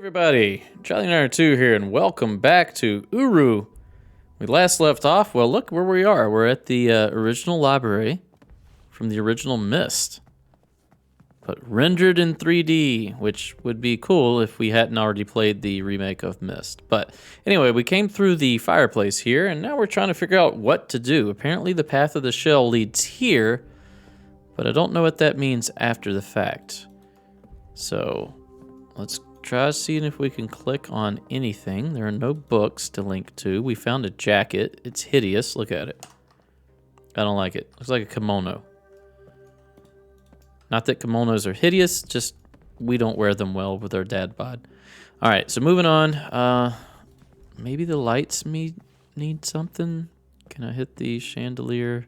Everybody, Charlie and I are 2 here, and welcome back to Uru. We last left off, well, look where we are. We're at the original library from the original Myst, but rendered in 3D, which would be cool if we hadn't already played the remake of Myst. But anyway, we came through the fireplace here, and now we're trying to figure out what to do. Apparently the path of the shell leads here, but I don't know what that means after the fact. So let's try seeing if we can click on anything. There are no books to link to. We found a jacket. It's hideous. Look at it. I don't like it. Looks like a kimono. Not that kimonos are hideous, just we don't wear them well with our dad bod. All right, so moving on. Maybe the lights need something. Can I hit the chandelier?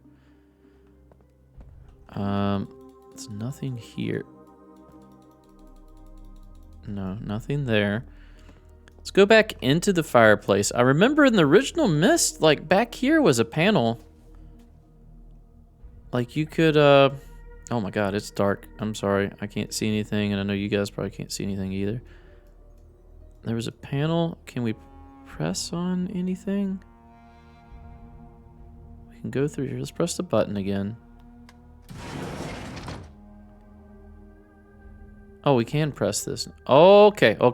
There's nothing here. No, nothing there. Let's go back into the fireplace. I remember in the original Myst, like back here was a panel. Like you could, oh my God, it's dark. I'm sorry, I can't see anything, and I know you guys probably can't see anything either. There was a panel. Can we press on anything? We can go through here. Let's press the button again. Oh, we can press this. Okay. Oh,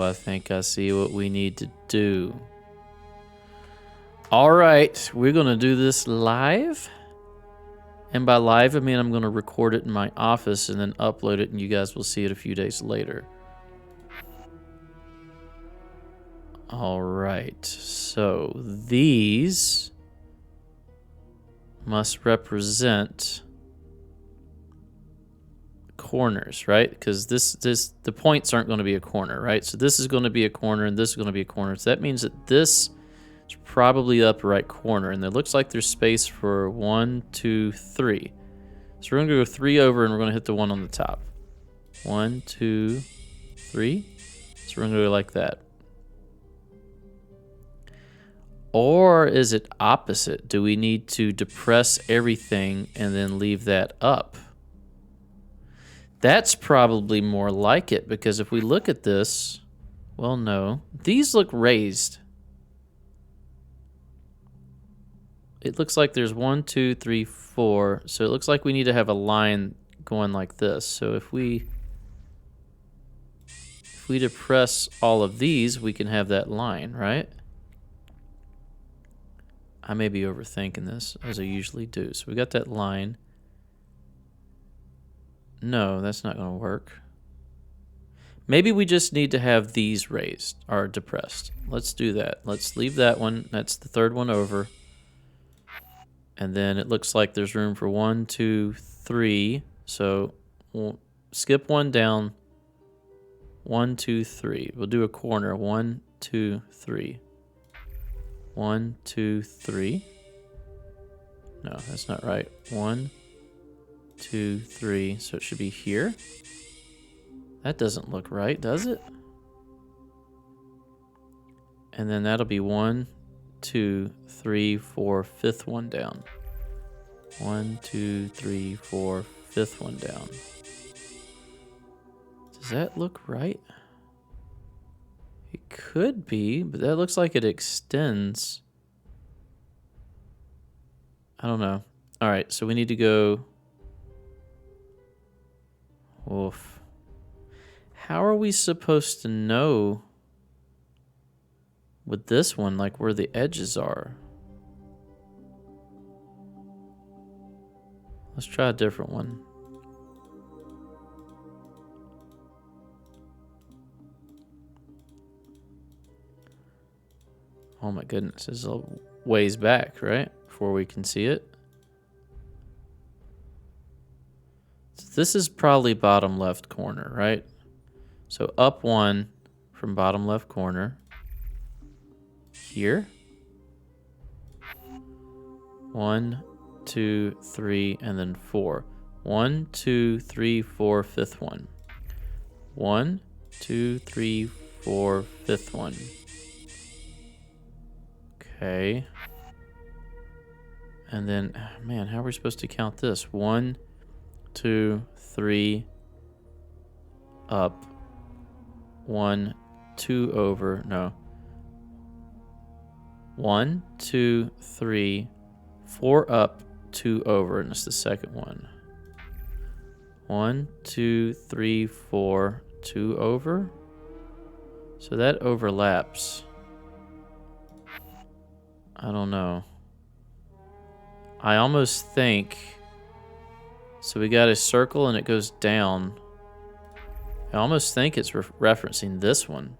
I think I see what we need to do. All right, we're gonna do this live. And by live, I mean I'm gonna record it in my office and then upload it, and you guys will see it a few days later. All right, so these must represent corners, right? Because the points aren't going to be a corner, right? So this is going to be a corner, and this is going to be a corner. So that means that this is probably the upper right corner, and it looks like there's space for 1, 2, 3. So we're going to go 3 over, and we're going to hit the one on the top. 1, 2, 3. So we're going to go like that. Or is it opposite? Do we need to depress everything and then leave that up? That's probably more like it, because if we look at this, well, no. These look raised. It looks like there's 1, 2, 3, 4. So it looks like we need to have a line going like this. So if we depress all of these, we can have that line, right? I may be overthinking this, as I usually do. So we got that line. No, that's not going to work. Maybe we just need to have these raised or depressed. Let's do that. Let's leave that one. That's the third one over. And then it looks like there's room for 1, 2, 3. So we'll skip one down. 1, 2, 3. We'll do a corner. 1, 2, 3. 1, 2, 3. No, that's not right. 1, 2, 3. So it should be here. That doesn't look right, does it? And then that'll be 1, 2, 3, 4, fifth one down. 1, 2, 3, 4, fifth one down. Does that look right? It could be, but that looks like it extends. I don't know. All right, so we need to go. Oof. How are we supposed to know with this one, like where the edges are? Let's try a different one. Oh my goodness, this is a ways back, right? Before we can see it. So this is probably bottom left corner, right? So up 1 from bottom left corner. Here. 1, 2, 3, and then 4. 1, 2, 3, 4, fifth one. 1, 2, 3, 4, fifth one. Okay. And then, man, how are we supposed to count this? 1, 2, 3, up. 1, 2 over. No. 1, 2, 3, 4 up, 2 over, and it's the second one. 1, 2, 3, 4, 2 over. So that overlaps. I don't know. I almost think. So we got a circle and it goes down. I almost think it's referencing this one.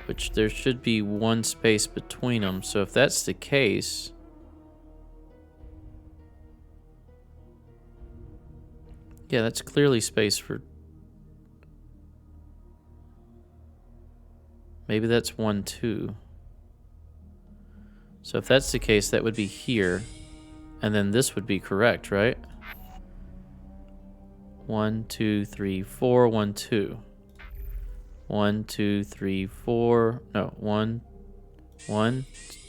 Which there should be one space between them. So if that's the case. Yeah, that's clearly space for. Maybe that's 1, 2. So if that's the case, that would be here. And then this would be correct, right? 1, 2, 3, 4, 1, 2. 1, 2, 3, 4. No, 1,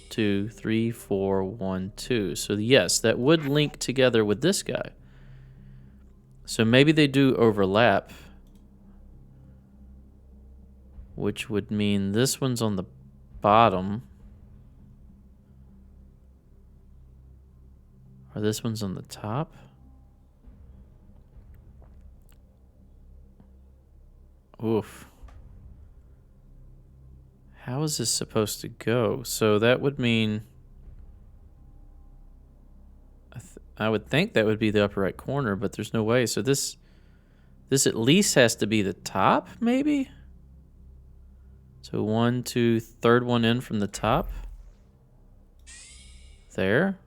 2, 3, 4, 1, 2. So yes, that would link together with this guy. So maybe they do overlap. Which would mean this one's on the bottom. Or this one's on the top. Oof. How is this supposed to go? So that would mean... I would think that would be the upper right corner, but there's no way. So this at least has to be the top, maybe? So 1, 2, third one in from the top. There.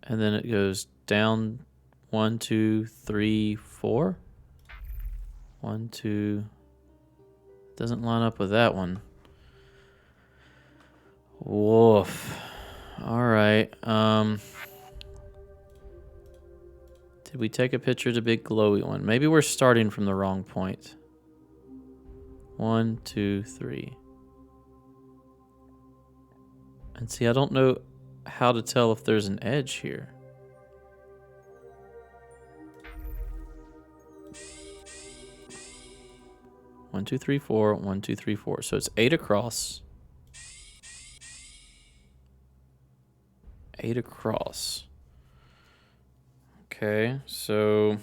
And then it goes down 1, 2, 3, 4. 1, 2. Doesn't line up with that one. Woof. All right. Did we take a picture of the big glowy one? Maybe we're starting from the wrong point. 1, 2, 3. And see, I don't know how to tell if there's an edge here. One, 2, 3, 4. 1, 2, 3, 4. So it's 8 across. 8 across. Okay, so...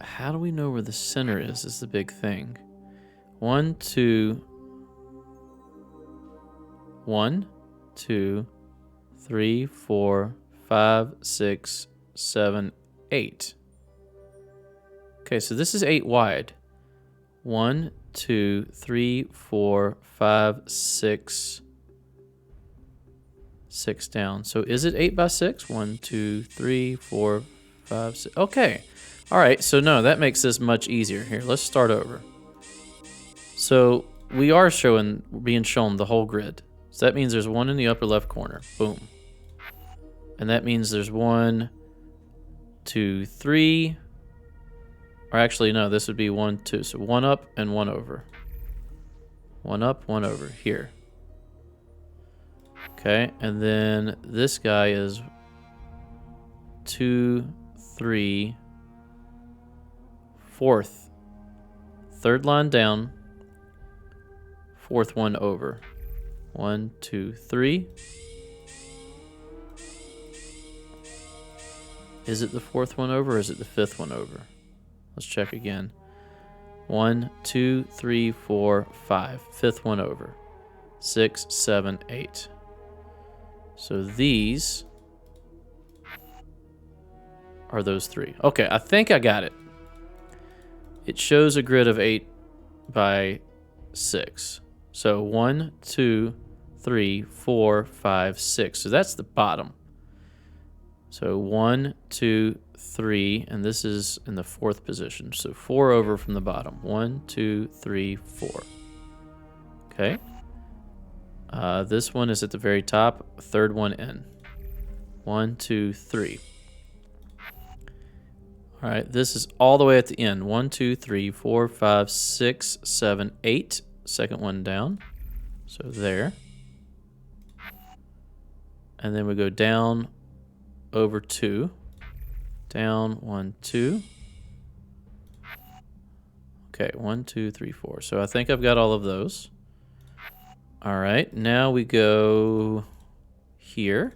How do we know where the center is the big thing. 1, 2... 1, 2, 3, 4, 5, 6, 7, 8. Okay, so this is 8 wide. 1, 2, 3, 4, 5, 6. 6 down. So is it 8 by 6? 1, 2, 3, 4, 5, 6. Okay. All right. So no, that makes this much easier. Here, let's start over. So we are being shown the whole grid. So that means there's 1 in the upper left corner. Boom. And that means there's 1, 2, 3. Or actually, no, this would be 1, 2. So 1 up and 1 over. 1 up, 1 over. Here. Okay, and then this guy is 2, 3, 4th. Third line down. 4th one over. 1, 2, 3. Is it the 4th one over or is it the 5th one over? Let's check again. 1, 2, 3, 4, 5. 5th one over. 6, 7, 8. So these are those 3. Okay, I think I got it. It shows a grid of 8 by 6. So 1, 2, 3, 4, 5, 6. So that's the bottom. So 1, 2, 3, and this is in the 4th position. So 4 over from the bottom. 1, 2, 3, 4. Okay. This one is at the very top. 3rd one in. 1, 2, 3. All right, this is all the way at the end. 1, 2, 3, 4, 5, 6, 7, 8. Second one down. So there. And then we go down over 2. Down 1, 2. Okay, 1, 2, 3, 4. So I think I've got all of those. All right, now we go here.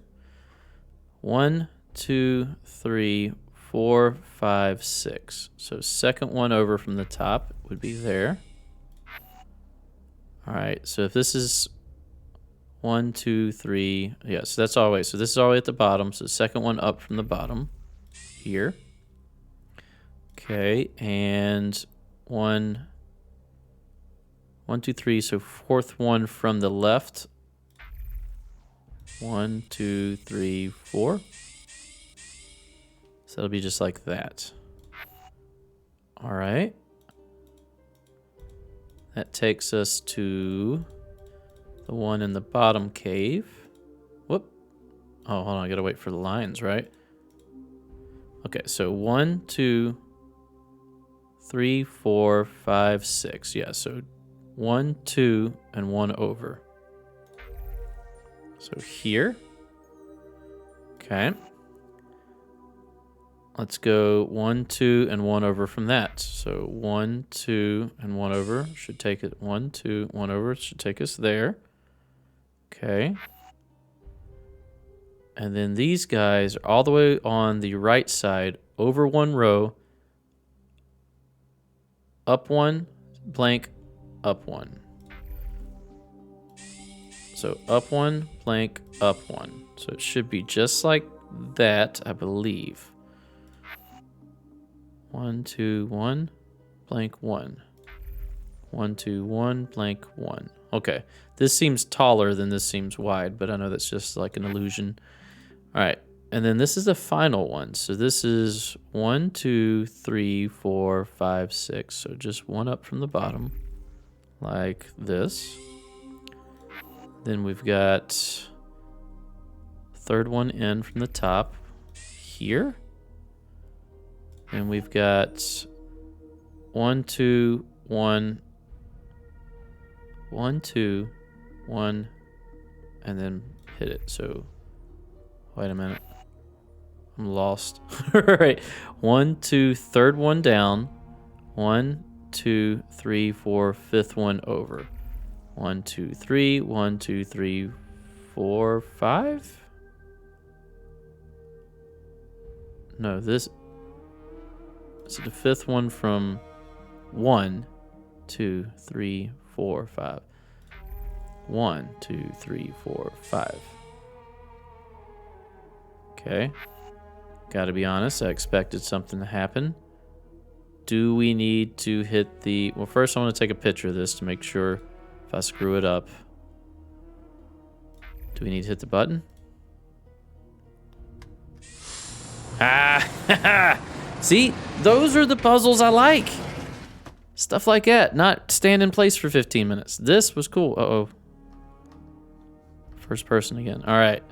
1, 2, 3, 4, 5, 6. So second one over from the top would be there. All right, so if this is 1, 2, 3, yeah, so that's all the way. So this is all the way at the bottom. So the second one up from the bottom here. Okay, and 1, 2, 3. So fourth one from the left. 1, 2, 3, 4. So it'll be just like that. All right. That takes us to the one in the bottom cave. Whoop. Oh, hold on. I gotta wait for the lines, right? Okay, so 1, 2, 3, 4, 5, 6. Yeah, so 1, 2, and 1 over. So here. Okay. Let's go 1, 2, and 1 over from that. So 1, 2, and 1 over should take it. 1, 2, 1 over should take us there. Okay. And then these guys are all the way on the right side, over 1 row, up 1, blank, up 1. So up 1, blank, up 1. So it should be just like that, I believe. 1, 2, 1, blank 1. 1, 2, 1, blank 1. Okay, this seems taller than this seems wide, but I know that's just like an illusion. All right, and then this is the final one. So this is 1, 2, 3, 4, 5, 6. So just one up from the bottom, like this. Then we've got third one in from the top here. And we've got 1, 2, 1, 1, 2, 1, and then hit it. So, wait a minute. I'm lost. All right. 1, 2, third one down. 1, 2, 3, 4, fifth one over. 1, 2, 3, 1, 2, 3, 4, 5. No, this. So the fifth one from 1, 2, 3, 4, 5. 1, 2, 3, 4, 5. Okay. Gotta be honest, I expected something to happen. Do we need to hit the... Well, first I want to take a picture of this to make sure if I screw it up. Do we need to hit the button? Ah! See? Those are the puzzles I like. Stuff like that. Not stand in place for 15 minutes. This was cool. Uh-oh. First person again. All right.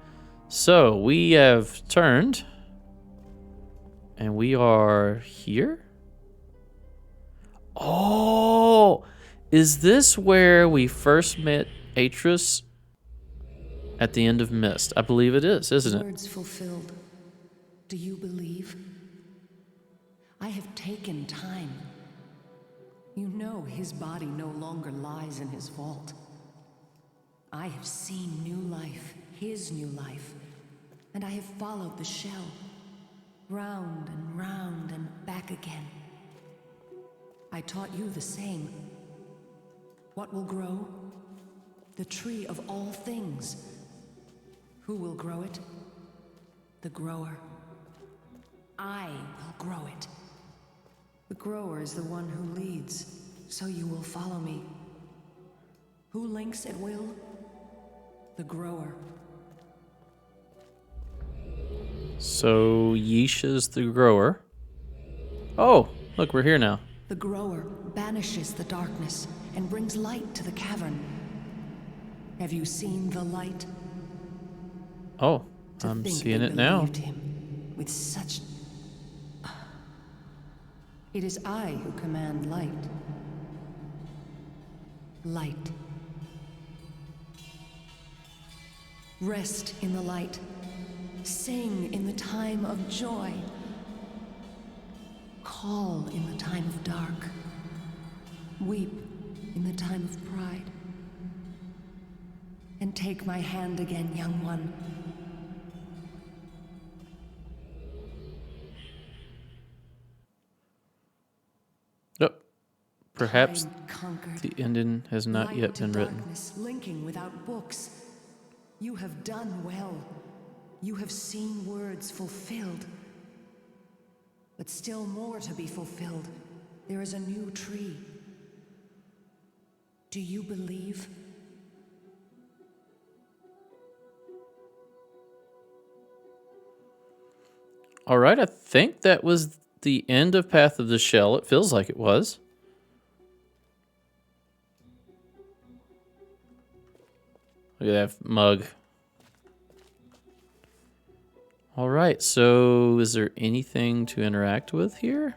So we have turned. And we are here. Oh! Is this where we first met Atreus at the end of Mist? I believe it is, isn't it? Words fulfilled. Do you believe? I have taken time. You know his body no longer lies in his vault. I have seen new life, his new life, and I have followed the shell, round and back again. I taught you the same. What will grow? The tree of all things. Who will grow it? The grower. I will grow it. The grower is the one who leads, so you will follow me. Who links at will? The grower. So Yisha's the grower. Oh, look, we're here now. The grower banishes the darkness and brings light to the cavern. Have you seen the light? Oh, To I'm think seeing they it now. believed him with such... It is I who command light. Light. Rest in the light. Sing in the time of joy. Call in the time of dark. Weep in the time of pride. And take my hand again, young one. Oh, perhaps Time conquered. the ending has not Light yet to been written. darkness, linking without books. You have done well. You have seen words fulfilled. But still more to be fulfilled. There is a new tree. Do you believe? All right, I think that was the end of Path of the Shell. It feels like it was. Look at that mug. All right, so is there anything to interact with here?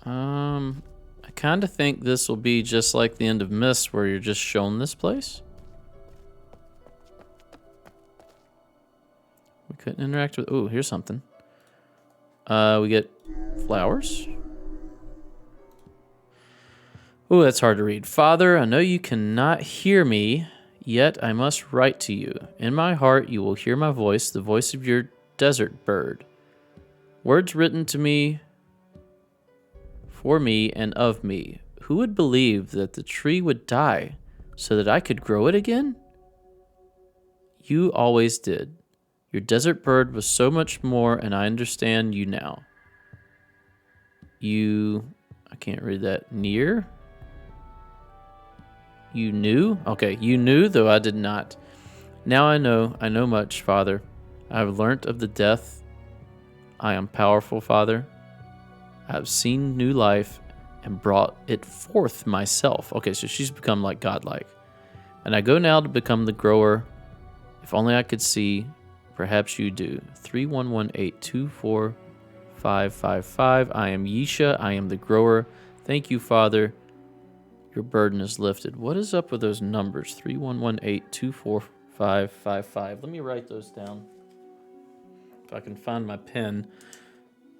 I kind of think this will be just like the end of Mist, where you're just shown this place. We couldn't interact with... Oh, here's something. We get flowers. Oh, that's hard to read. Father, I know you cannot hear me, yet I must write to you. In my heart you will hear my voice, the voice of your desert bird. Words written to me, for me and of me. Who would believe that the tree would die so that I could grow it again? You always did. Your desert bird was so much more, and I understand you now. I can't read that. Near? You knew? Okay, you knew, though I did not. Now I know much, Father. I have learnt of the death. I am powerful, Father. I have seen new life and brought it forth myself. Okay, so she's become like godlike. And I go now to become the grower. If only I could see, perhaps you do. 3118245555. I am Yisha. I am the grower. Thank you, Father. Your burden is lifted. What is up with those numbers? 3118245555. Let me write those down. If I can find my pen.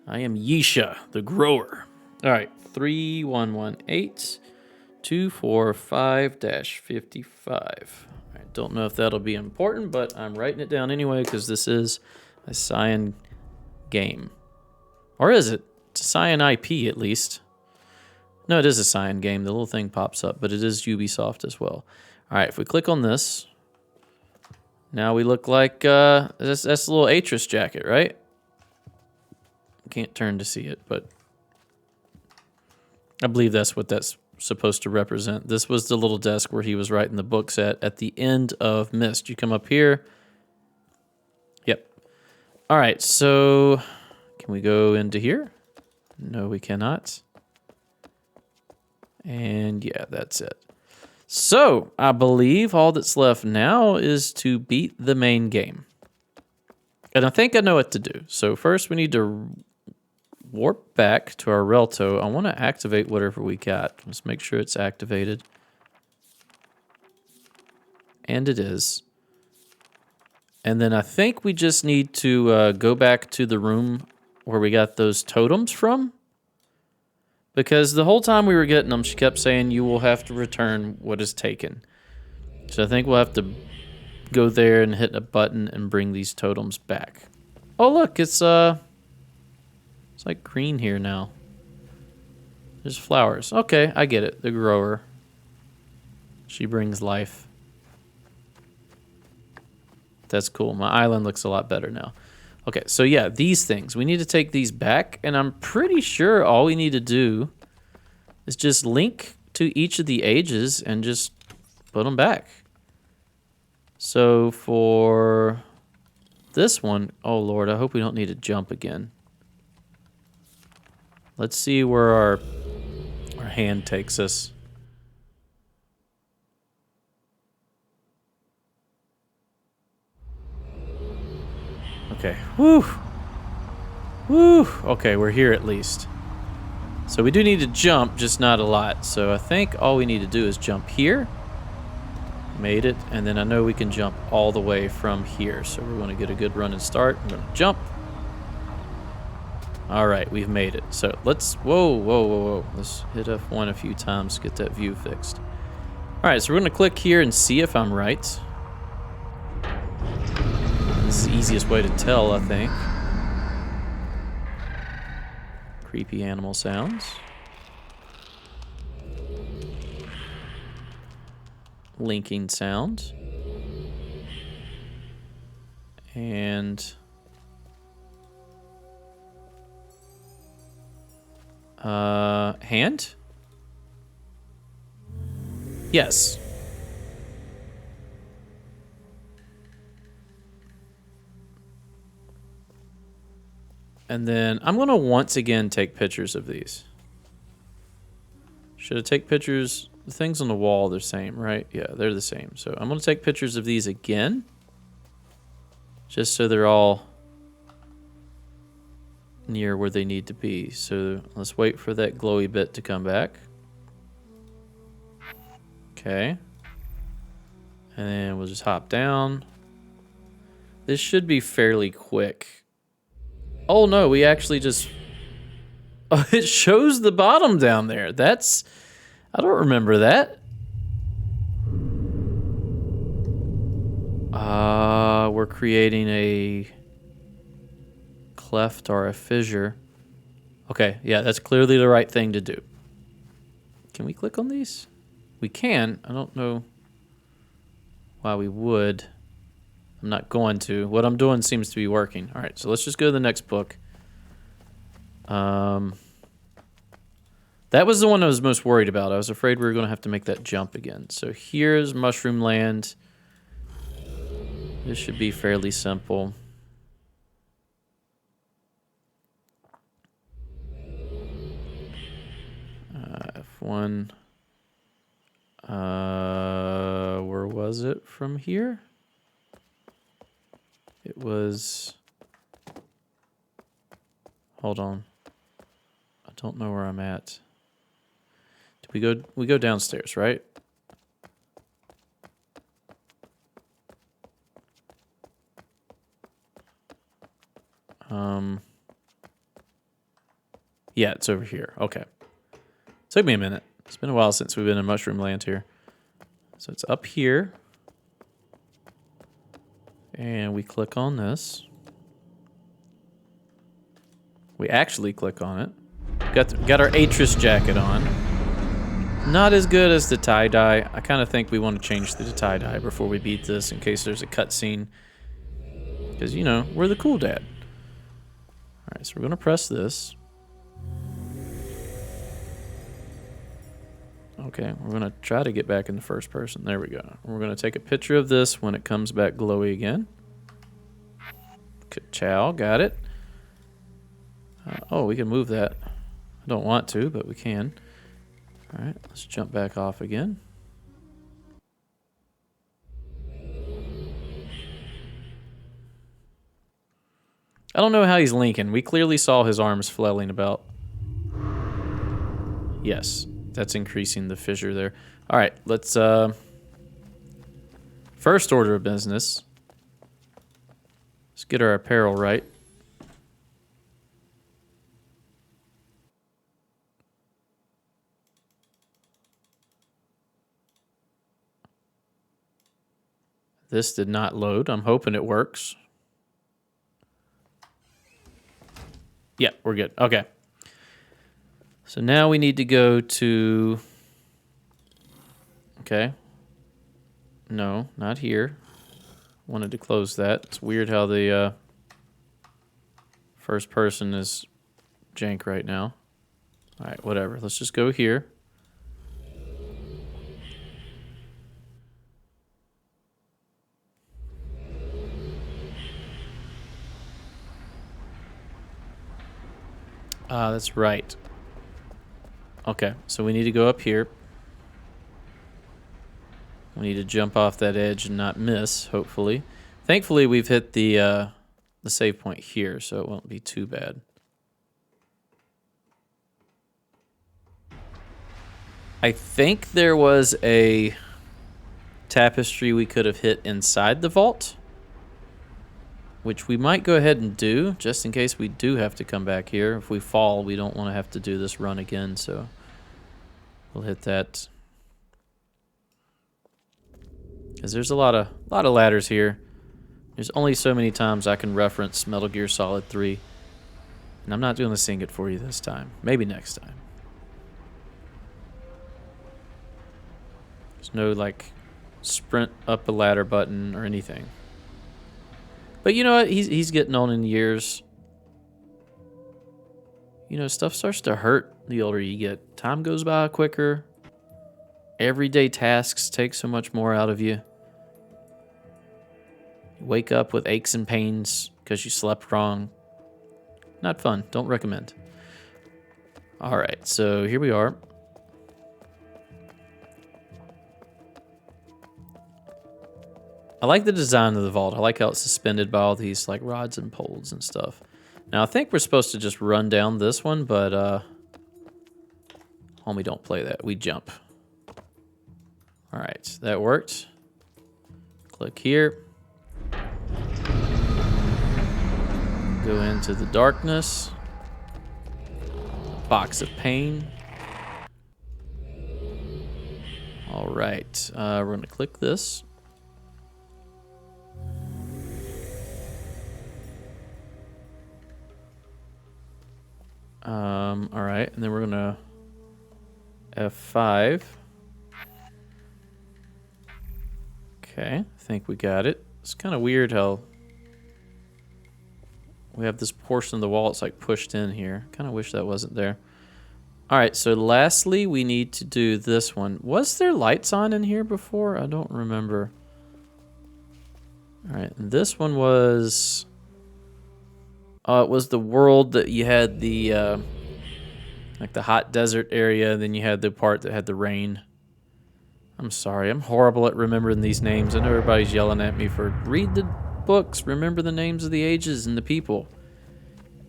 I am Yisha, the grower. All right, 31182455-55. I don't know if that'll be important, but I'm writing it down anyway because this is a Cyan game. Or is it? It's a Cyan IP at least. No, it is a Cyan game. The little thing pops up, but it is Ubisoft as well. All right, if we click on this, now we look like that's a little Atris jacket, right? Can't turn to see it, but I believe that's what that's supposed to represent. This was the little desk where he was writing the books at the end of Mist. You come up here. Yep. All right, so can we go into here? No, we cannot. And yeah, that's it. So I believe all that's left now is to beat the main game. And I think I know what to do. So first we need to warp back to our Relto. I want to activate whatever we got. Let's make sure it's activated. And it is. And then I think we just need to go back to the room where we got those totems from. Because the whole time we were getting them, she kept saying, you will have to return what is taken. So I think we'll have to go there and hit a button and bring these totems back. Oh, look, it's like green here now. There's flowers. Okay, I get it. The grower. She brings life. That's cool. My island looks a lot better now. Okay, so yeah, these things. We need to take these back, and I'm pretty sure all we need to do is just link to each of the ages and just put them back. So for this one, oh Lord, I hope we don't need to jump again. Let's see where our hand takes us. Okay, whew. Woo! Okay, we're here at least. So we do need to jump, just not a lot. So I think all we need to do is jump here. Made it. And then I know we can jump all the way from here. So we're going to get a good run and start. I'm going to jump. All right, we've made it. So let's... Whoa, whoa, whoa, whoa. Let's hit F1 a few times to get that view fixed. All right, so we're going to click here and see if I'm right. This is the easiest way to tell, I think. Creepy animal sounds. Linking sound. And... hand? Yes. And then I'm going to once again take pictures of these. Should I take pictures? The things on the wall, they're the same, right? Yeah, they're the same. So I'm going to take pictures of these again. Just so they're all near where they need to be. So let's wait for that glowy bit to come back. Okay. And then we'll just hop down. This should be fairly quick. Oh no, we actually just... Oh, it shows the bottom down there. That's... I don't remember that. We're creating a cleft or a fissure. Okay, yeah, that's clearly the right thing to do. Can we click on these? We can. I don't know why we would. I'm not going to. What I'm doing seems to be working. All right, so let's just go to the next book. That was the one I was most worried about. I was afraid we were going to have to make that jump again. So here's Mushroom Land. This should be fairly simple. F1. Where was it from here? It was... Hold on. I don't know where I'm at. Did we go downstairs, right? Yeah, it's over here. Okay. Took me a minute. It's been a while since we've been in Mushroom Land here. So it's up here. And we click on this. We actually click on it. Got our Atris jacket on. Not as good as the tie-dye. I kind of think we want to change the tie-dye before we beat this in case there's a cutscene. Because, you know, we're the cool dad. Alright, so we're going to press this. Okay, we're going to try to get back in the first person. There we go. We're going to take a picture of this when it comes back glowy again. Chow, got it. Oh, we can move that. I don't want to, but we can. All right, let's jump back off again. I don't know how he's linking. We clearly saw his arms flailing about. Yes, that's increasing the fissure there. All right, let's... First order of business. Let's get our apparel right. This did not load. I'm hoping it works. Yeah, we're good. Okay. So now we need to go to... Okay. No, not here. Wanted to close that. It's weird how the first person is jank right now. All right, whatever. Let's just go here. That's right. Okay, so we need to go up here. We need to jump off that edge and not miss, hopefully. Thankfully, we've hit the save point here, so it won't be too bad. I think there was a tapestry we could have hit inside the vault, which we might go ahead and do, just in case we do have to come back here. If we fall, we don't want to have to do this run again, so we'll hit that. Because there's a lot of ladders here. There's only so many times I can reference Metal Gear Solid 3. And I'm not going to sing it for you this time. Maybe next time. There's no, like, sprint up a ladder button or anything. But you know what? He's getting on in years. You know, stuff starts to hurt the older you get. Time goes by quicker. Everyday tasks take so much more out of you. You wake up with aches and pains because you slept wrong. Not fun. Don't recommend. All right, so here we are. I like the design of the vault. I like how it's suspended by all these like rods and poles and stuff. Now I think we're supposed to just run down this one, but homie, don't play that. We jump. All right, that worked. Click here. Go into the darkness. Box of pain. All right, we're gonna click this. All right, and then we're gonna F5. Okay, I think we got it. It's kind of weird how we have this portion of the wall that's like pushed in here. Kind of wish that wasn't there. All right, so lastly, we need to do this one. Was there lights on in here before? I don't remember. All right, and this one was... it was the world that you had the, like the hot desert area, then you had the part that had the rain. I'm sorry, I'm horrible at remembering these names. I know everybody's yelling at me for read the books, remember the names of the ages and the people.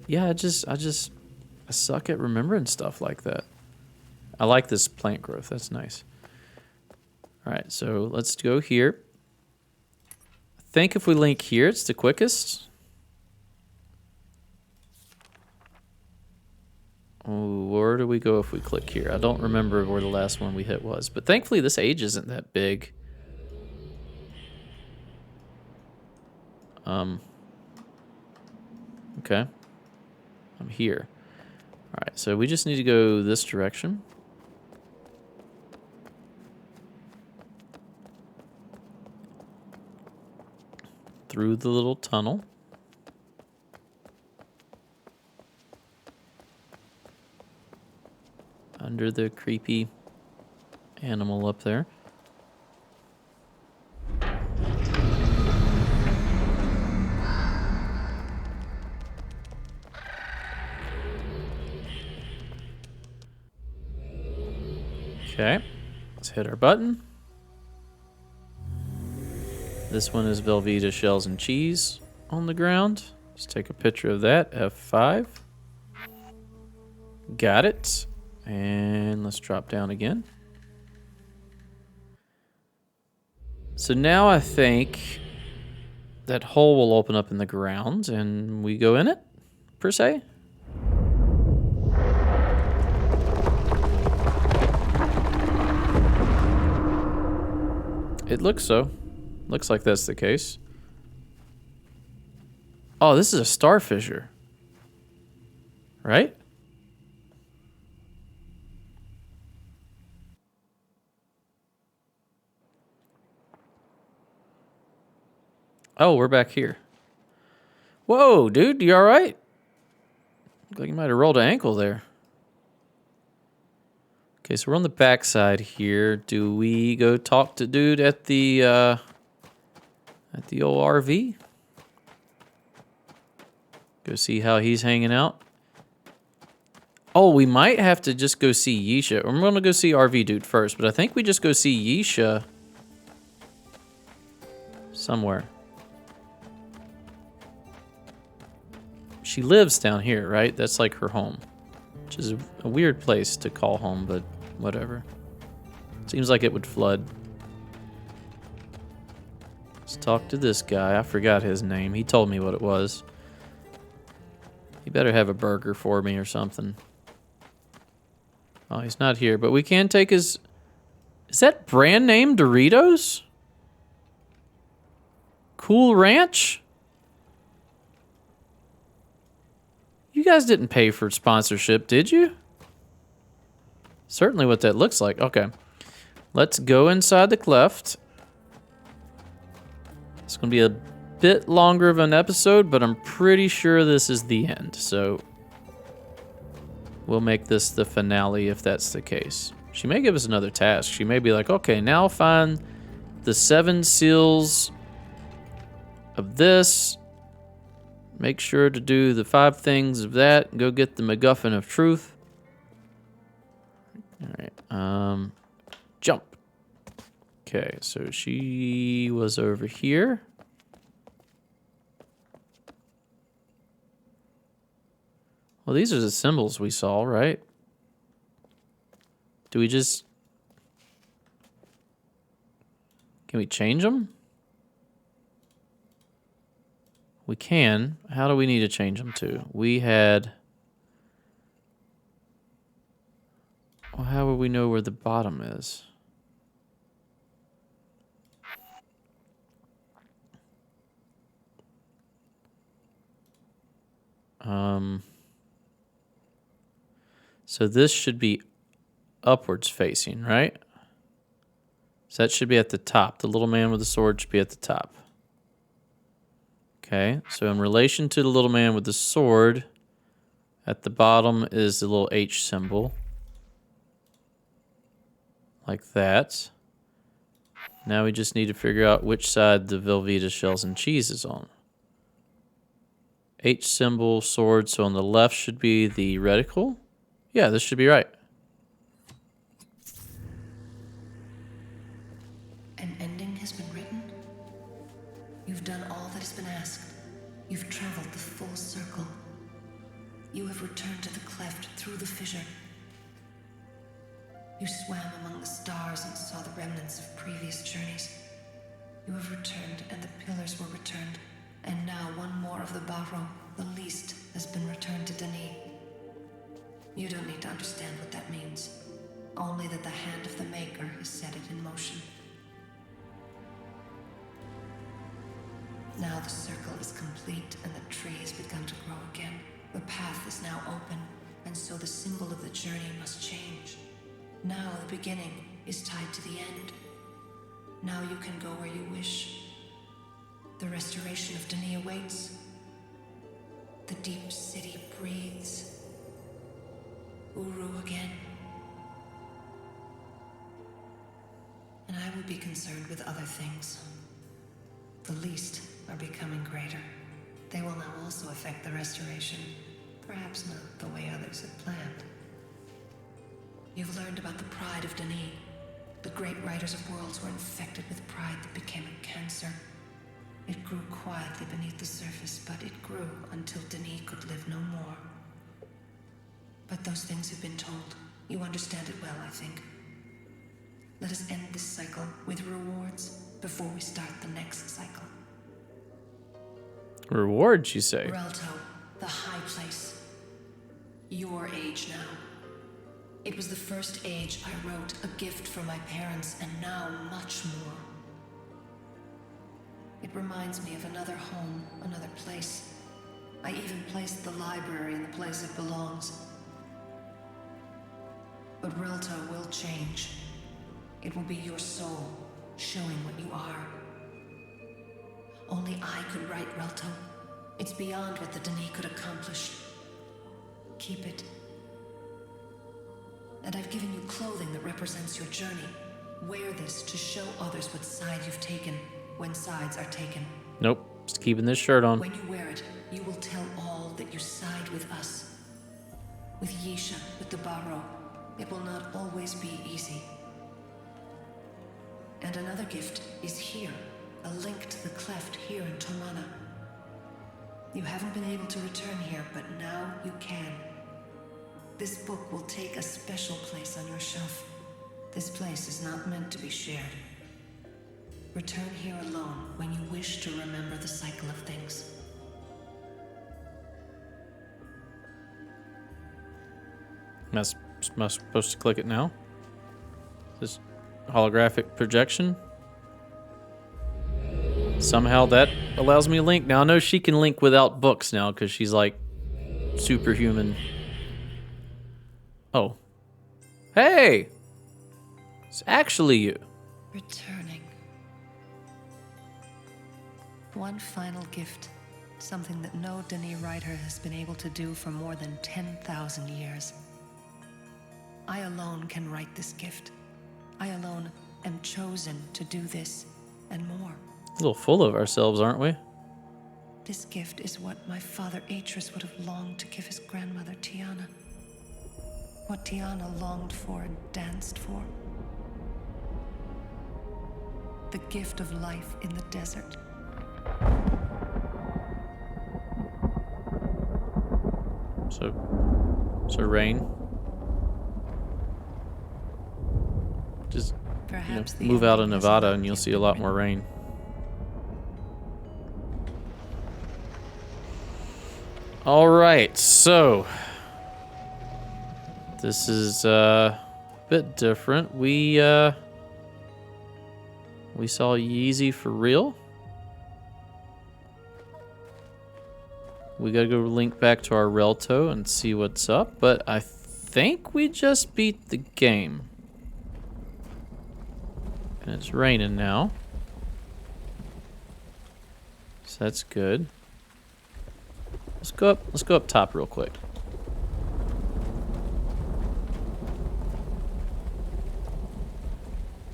Yeah, I suck at remembering stuff like that. I like this plant growth, that's nice. All right, so let's go here. I think if we link here, it's the quickest. Oh, where do we go if we click here? I don't remember where the last one we hit was, but thankfully this age isn't that big. Okay. I'm here. All right, so we just need to go this direction. Through the little tunnel. Under the creepy animal up there. Okay, let's hit our button. This one is Velveeta shells and cheese on the ground. Let's take a picture of that, F5. Got it. And let's drop down again. So now I think that hole will open up in the ground and we go in it, per se. It looks so. Looks like that's the case. Oh, this is a star fissure. Right? Oh, we're back here. Whoa, dude, you all right? Look like you might have rolled an ankle there. Okay, so we're on the back side here. Do we go talk to dude at the old RV? Go see how he's hanging out. Oh, we might have to just go see Yisha. I'm gonna go see RV dude first, but I think we just go see Yisha somewhere. She lives down here, right? That's like her home, which is a weird place to call home, but whatever. Seems like it would flood. Let's talk to this guy. I forgot his name. He told me what it was. He better have a burger for me or something. Oh, he's not here, but we can take his... Is that brand name Doritos? Cool Ranch? You guys didn't pay for sponsorship, did you? Certainly what that looks like. Okay. Let's go inside the cleft. It's going to be a bit longer of an episode, but I'm pretty sure this is the end. So we'll make this the finale if that's the case. She may give us another task. She may be like, okay, now find the 7 seals of this. Make sure to do the 5 things of that. Go get the MacGuffin of truth. All right. Jump. Okay, so she was over here. Well, these are the symbols we saw, right? Do we just... Can we change them? We can. How do we need to change them to? We had... Well, how would we know where the bottom is? So this should be upwards facing, right? So that should be at the top. The little man with the sword should be at the top. Okay, so in relation to the little man with the sword, at the bottom is the little H symbol. Like that. Now we just need to figure out which side the Velveeta shells and cheese is on. H symbol, sword, so on the left should be the reticle. Yeah, this should be right. An ending has been written. You've done all that has been asked. You've traveled the full circle. You have returned to the cleft through the fissure. You swam among the stars and saw the remnants of previous journeys. You have returned, and the pillars were returned. And now one more of the Barro, the least, has been returned to Denis. You don't need to understand what that means. Only that the hand of the Maker has set it in motion. Now the circle is complete and the tree has begun to grow again. The path is now open, and so the symbol of the journey must change. Now the beginning is tied to the end. Now you can go where you wish. The restoration of Denis awaits. The deep city breathes. Uru again. And I will be concerned with other things. The least are becoming greater. They will now also affect the restoration. Perhaps not the way others had planned. You've learned about the pride of Denis. The great writers of worlds were infected with pride that became a cancer. It grew quietly beneath the surface, but it grew until Denis could live no more. But those things have been told. You understand it well, I think. Let us end this cycle with rewards before we start the next cycle. Rewards, you say? Relto, the high place. Your age now. It was the first age I wrote, a gift from my parents, and now much more. It reminds me of another home, another place. I even placed the library in the place it belongs. But Relto will change. It will be your soul, showing what you are. Only I could write Relto. It's beyond what the Denis could accomplish. Keep it. And I've given you clothing that represents your journey. Wear this to show others what side you've taken, when sides are taken. Nope, just keeping this shirt on. When you wear it, you will tell all that you side with us. With Yisha, with the Barro. It will not always be easy. And another gift is here, a link to the cleft here in Tomana. You haven't been able to return here, but now you can. This book will take a special place on your shelf. This place is not meant to be shared. Return here alone when you wish to remember the cycle of things. Am I supposed to click it now? This holographic projection? Somehow that allows me to link. Now I know she can link without books now because she's like superhuman. Oh. Hey! It's actually you. Returning. One final gift. Something that no Denis writer has been able to do for more than 10,000 years. I alone can write this gift. I alone am chosen to do this and more. A little full of ourselves, aren't we? This gift is what my father Atreus would have longed to give his grandmother Tiana. What Tiana longed for and danced for. The gift of life in the desert. So rain. Just move out of Nevada and you'll see a lot more rain. All right, so this is a bit different. We saw Yeezy for real. We gotta go link back to our Relto and see what's up, but I think we just beat the game. And it's raining now. So that's good. Let's go up top real quick.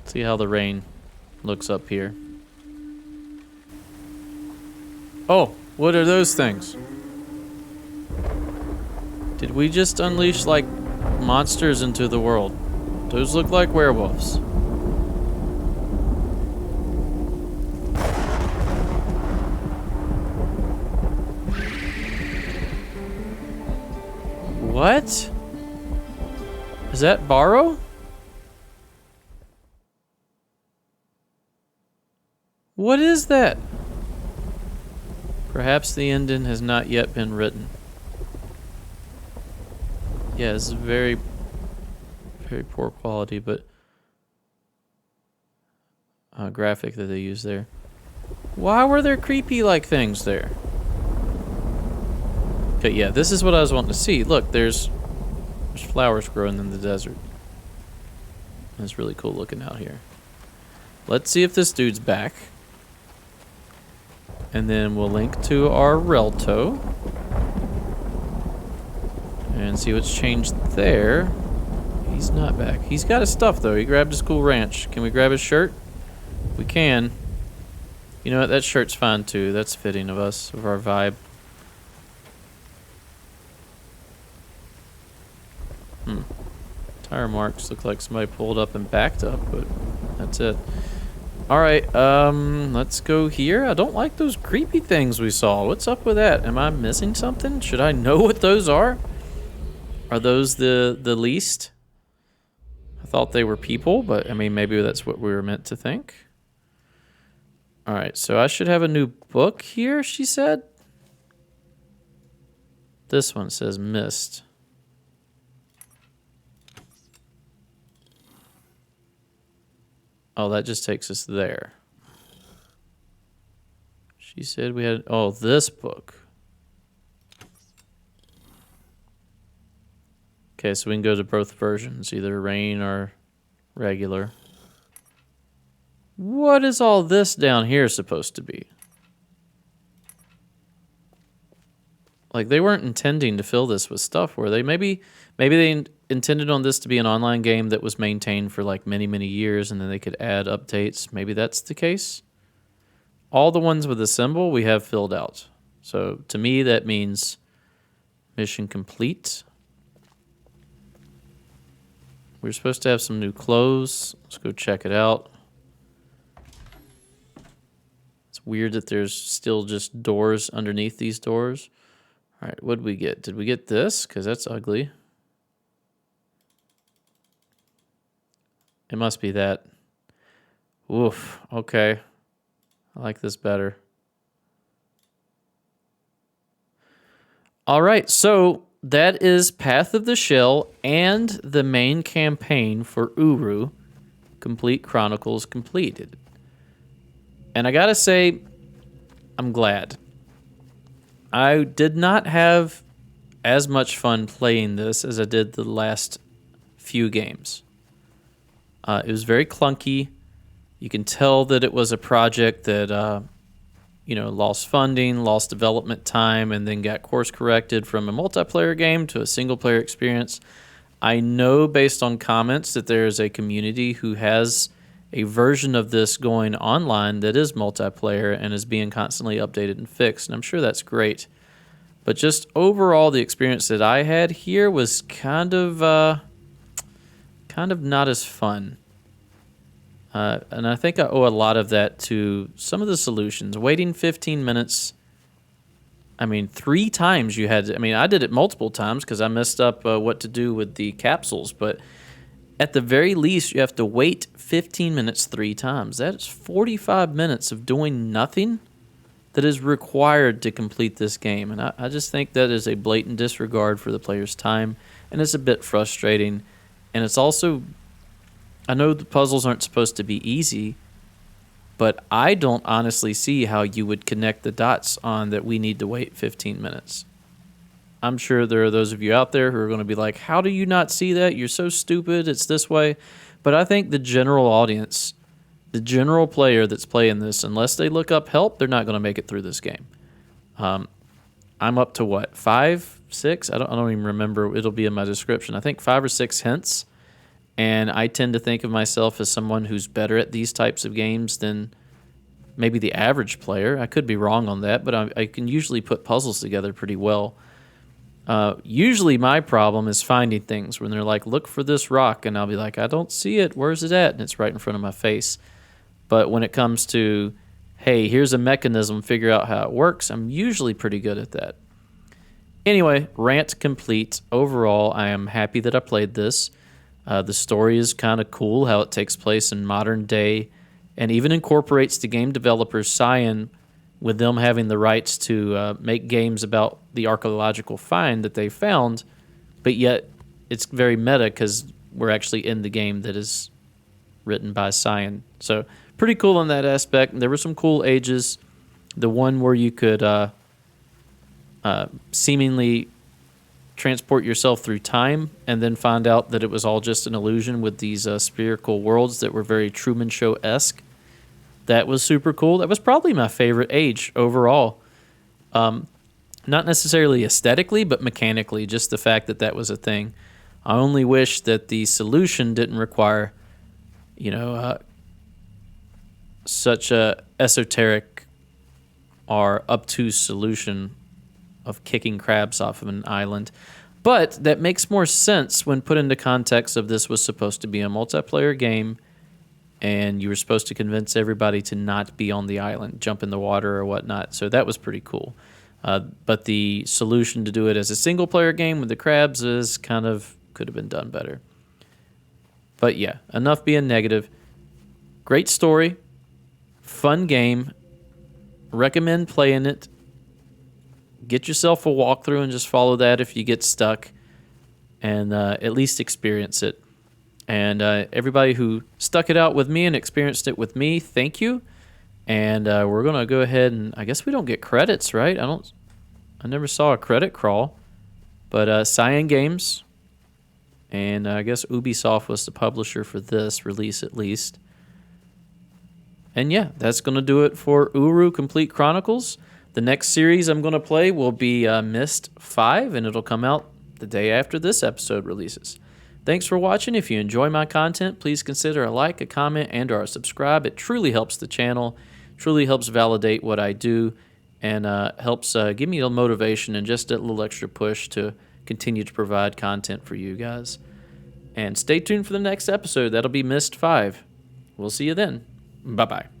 See how the rain looks up here. Oh, what are those things? Did we just unleash like monsters into the world? Those look like werewolves. What? Is that Barrow? What is that? Perhaps the ending has not yet been written. Yeah, this is very, very poor quality, but graphic that they use there. Why were there creepy like things there? Okay, yeah, this is what I was wanting to see. Look, there's flowers growing in the desert. It's really cool looking out here. Let's see if this dude's back. And then we'll link to our Relto. And see what's changed there. He's not back. He's got his stuff, though. He grabbed his cool ranch. Can we grab his shirt? We can. You know what? That shirt's fine, too. That's fitting of us, of our vibe. Tire marks look like somebody pulled up and backed up, but that's it. Alright, let's go here. I don't like those creepy things we saw. What's up with that? Am I missing something? Should I know what those are? Are those the least? I thought they were people, but I mean, maybe that's what we were meant to think. Alright, so I should have a new book here, she said. This one says Mist. Oh, that just takes us there. She said we had... Oh, this book. Okay, so we can go to both versions, either rain or regular. What is all this down here supposed to be? Like, they weren't intending to fill this with stuff, were they? Maybe they intended on this to be an online game that was maintained for like many, many years, and then they could add updates. Maybe that's the case. All the ones with the symbol we have filled out. So to me, that means mission complete. We're supposed to have some new clothes. Let's go check it out. It's weird that there's still just doors underneath these doors. All right, what did we get? Did we get this? Because that's ugly. It must be that. Oof. Okay. I like this better. All right. So that is Path of the Shell and the main campaign for Uru. Complete Chronicles completed. And I gotta say, I'm glad. I did not have as much fun playing this as I did the last few games. It was very clunky. You can tell that it was a project that, lost funding, lost development time, and then got course corrected from a multiplayer game to a single player experience. I know based on comments that there is a community who has a version of this going online that is multiplayer and is being constantly updated and fixed, and I'm sure that's great. But just overall, the experience that I had here was kind of not as fun. And I think I owe a lot of that to some of the solutions. Waiting 15 minutes, 3 times you had to, I did it multiple times because I messed up what to do with the capsules, but at the very least, you have to wait 15 minutes 3 times. That is 45 minutes of doing nothing that is required to complete this game. And I just think that is a blatant disregard for the player's time, and it's a bit frustrating. And it's also, I know the puzzles aren't supposed to be easy, but I don't honestly see how you would connect the dots on that we need to wait 15 minutes. I'm sure there are those of you out there who are going to be like, how do you not see that? You're so stupid. It's this way. But I think the general audience, the general player that's playing this, unless they look up help, they're not going to make it through this game. I'm up to what, 5, 6? I don't even remember. It'll be in my description. I think 5 or 6 hints. And I tend to think of myself as someone who's better at these types of games than maybe the average player. I could be wrong on that, but I can usually put puzzles together pretty well. Usually my problem is finding things when they're like, look for this rock, and I'll be like, I don't see it. Where's it at? And it's right in front of my face. But when it comes to, hey, here's a mechanism, figure out how it works, I'm usually pretty good at that. Anyway, rant complete. Overall, I am happy that I played this. The story is kind of cool, how it takes place in modern day, and even incorporates the game developers' Cyan with them having the rights to make games about the archaeological find that they found, but yet it's very meta because we're actually in the game that is written by Cyan. So pretty cool in that aspect. There were some cool ages. The one where you could seemingly transport yourself through time and then find out that it was all just an illusion with these spherical worlds that were very Truman Show-esque. That was super cool. That was probably my favorite age overall. Not necessarily aesthetically, but mechanically, just the fact that that was a thing. I only wish that the solution didn't require, such a esoteric or obtuse solution of kicking crabs off of an island. But that makes more sense when put into context of this was supposed to be a multiplayer game and you were supposed to convince everybody to not be on the island, jump in the water or whatnot. So that was pretty cool. But the solution to do it as a single-player game with the crabs is kind of could have been done better. But yeah, enough being negative. Great story, fun game. Recommend playing it. Get yourself a walkthrough and just follow that if you get stuck, and at least experience it. And everybody who stuck it out with me and experienced it with me, thank you. And we're gonna go ahead and I guess we don't get credits, right? I never saw a credit crawl, but Cyan Games, and I guess Ubisoft was the publisher for this release at least. And yeah, that's gonna do it for Uru Complete Chronicles. The next series I'm gonna play will be Myst 5, and it'll come out the day after this episode releases. Thanks for watching. If you enjoy my content, please consider a like, a comment, and or a subscribe. It truly helps the channel, truly helps validate what I do, and helps give me a motivation and just a little extra push to continue to provide content for you guys. And stay tuned for the next episode. That'll be Myst 5. We'll see you then. Bye-bye.